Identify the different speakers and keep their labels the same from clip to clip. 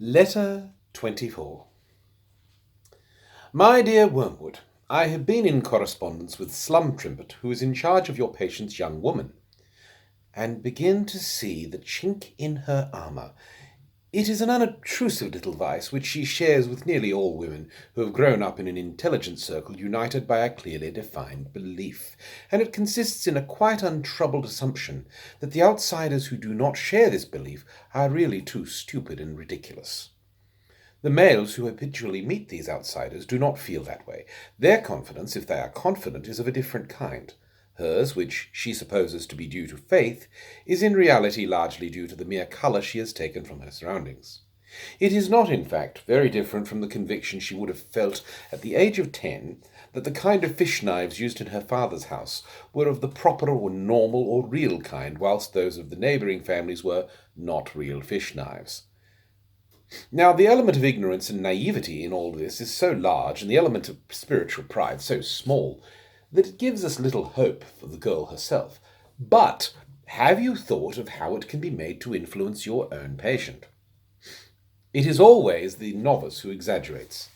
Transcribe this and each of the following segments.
Speaker 1: Letter 24. My dear Wormwood, I have been in correspondence with Slum Trimpet, who is in charge of your patient's young woman, and begin to see the chink in her armour. It is an unobtrusive little vice which she shares with nearly all women who have grown up in an intelligent circle united by a clearly defined belief, and it consists in a quite untroubled assumption that the outsiders who do not share this belief are really too stupid and ridiculous. The males who habitually meet these outsiders do not feel that way. Their confidence, if they are confident, is of a different kind. Hers, which she supposes to be due to faith, is in reality largely due to the mere colour she has taken from her surroundings. It is not, in fact, very different from the conviction she would have felt at the age of 10 that the kind of fish knives used in her father's house were of the proper or normal or real kind, whilst those of the neighbouring families were not real fish knives. Now, the element of ignorance and naivety in all this is so large, and the element of spiritual pride so small, that it gives us little hope for the girl herself. But have you thought of how it can be made to influence your own patient? It is always the novice who exaggerates.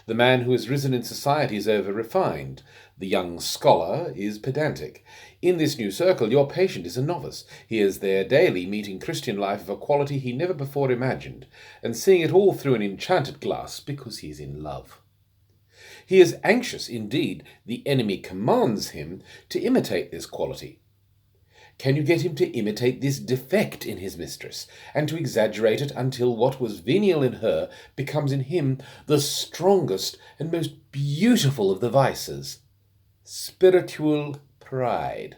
Speaker 1: The man who has risen in society is over-refined. The young scholar is pedantic. In this new circle, your patient is a novice. He is there daily, meeting Christian life of a quality he never before imagined, and seeing it all through an enchanted glass because he is in love. He is anxious, indeed, the enemy commands him to imitate this quality. Can you get him to imitate this defect in his mistress, and to exaggerate it until what was venial in her becomes in him the strongest and most beautiful of the vices? Spiritual pride.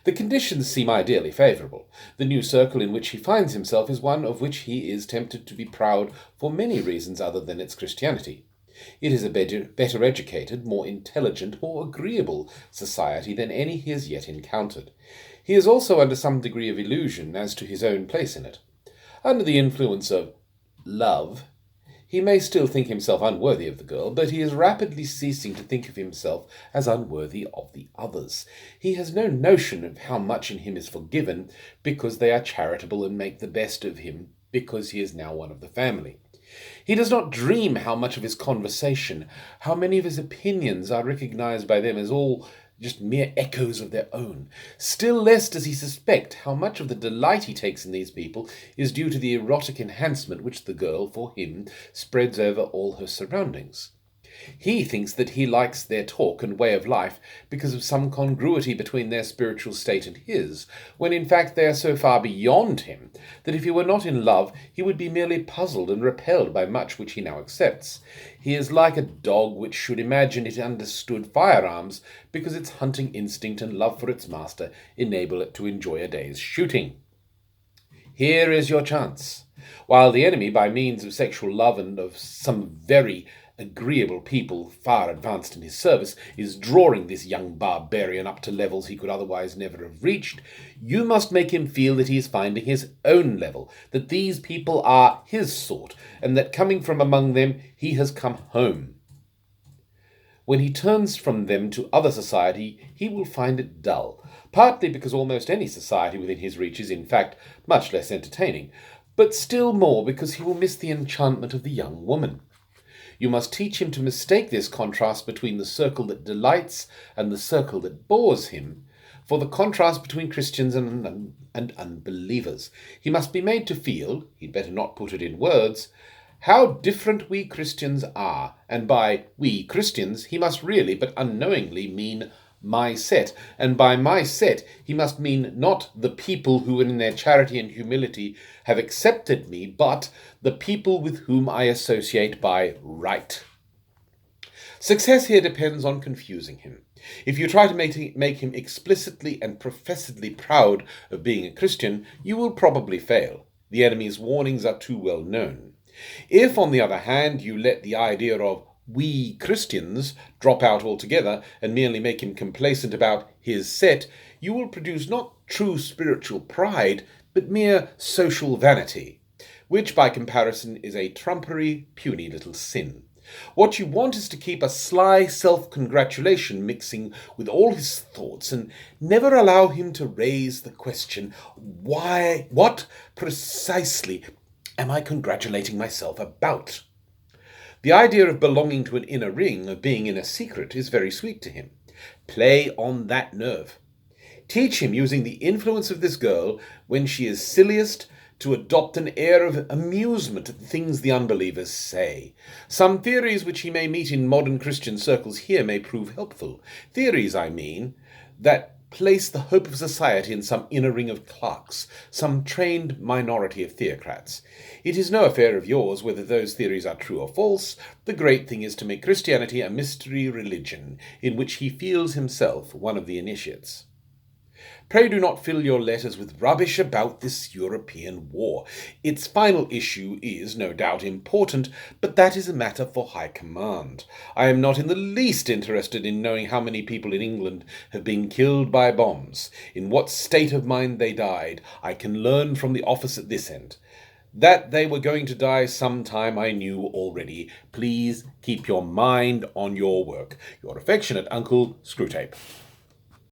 Speaker 1: The conditions seem ideally favourable. The new circle in which he finds himself is one of which he is tempted to be proud for many reasons other than its Christianity. It is a better educated, more intelligent, more agreeable society than any he has yet encountered. He is also under some degree of illusion as to his own place in it. Under the influence of love, he may still think himself unworthy of the girl, but he is rapidly ceasing to think of himself as unworthy of the others. He has no notion of how much in him is forgiven because they are charitable and make the best of him because he is now one of the family. He does not dream how much of his conversation, how many of his opinions are recognized by them as all just mere echoes of their own. Still less does he suspect how much of the delight he takes in these people is due to the erotic enhancement which the girl, for him, spreads over all her surroundings. He thinks that he likes their talk and way of life because of some congruity between their spiritual state and his, when in fact they are so far beyond him that if he were not in love he would be merely puzzled and repelled by much which he now accepts. He is like a dog which should imagine it understood firearms because its hunting instinct and love for its master enable it to enjoy a day's shooting. Here is your chance. While the enemy, by means of sexual love and of some very agreeable people far advanced in his service, is drawing this young barbarian up to levels he could otherwise never have reached, you must make him feel that he is finding his own level, that these people are his sort, and that coming from among them he has come home. When he turns from them to other society, he will find it dull, partly because almost any society within his reach is in fact much less entertaining, but still more because he will miss the enchantment of the young woman. You must teach him to mistake this contrast between the circle that delights and the circle that bores him for the contrast between Christians and unbelievers. He must be made to feel, he'd better not put it in words, how different we Christians are, and by we Christians he must really, but unknowingly, mean my set, and by my set he must mean not the people who in their charity and humility have accepted me, but the people with whom I associate by right. Success here depends on confusing him. If you try to make him explicitly and professedly proud of being a Christian, you will probably fail. The enemy's warnings are too well known. If, on the other hand, you let the idea of we Christians drop out altogether and merely make him complacent about his set, you will produce not true spiritual pride, but mere social vanity, which by comparison is a trumpery, puny little sin. What you want is to keep a sly self-congratulation mixing with all his thoughts, and never allow him to raise the question, why, what precisely am I congratulating myself about? The idea of belonging to an inner ring, of being in a secret, is very sweet to him. Play on that nerve. Teach him, using the influence of this girl, when she is silliest, to adopt an air of amusement at the things the unbelievers say. Some theories which he may meet in modern Christian circles here may prove helpful. Theories, I mean, that place the hope of society in some inner ring of clerks, some trained minority of theocrats. It is no affair of yours whether those theories are true or false. The great thing is to make Christianity a mystery religion, in which he feels himself one of the initiates. Pray do not fill your letters with rubbish about this European war. Its final issue is, no doubt, important, but that is a matter for high command. I am not in the least interested in knowing how many people in England have been killed by bombs, in what state of mind they died. I can learn from the office at this end. That they were going to die sometime I knew already. Please keep your mind on your work. Your affectionate uncle, Screwtape.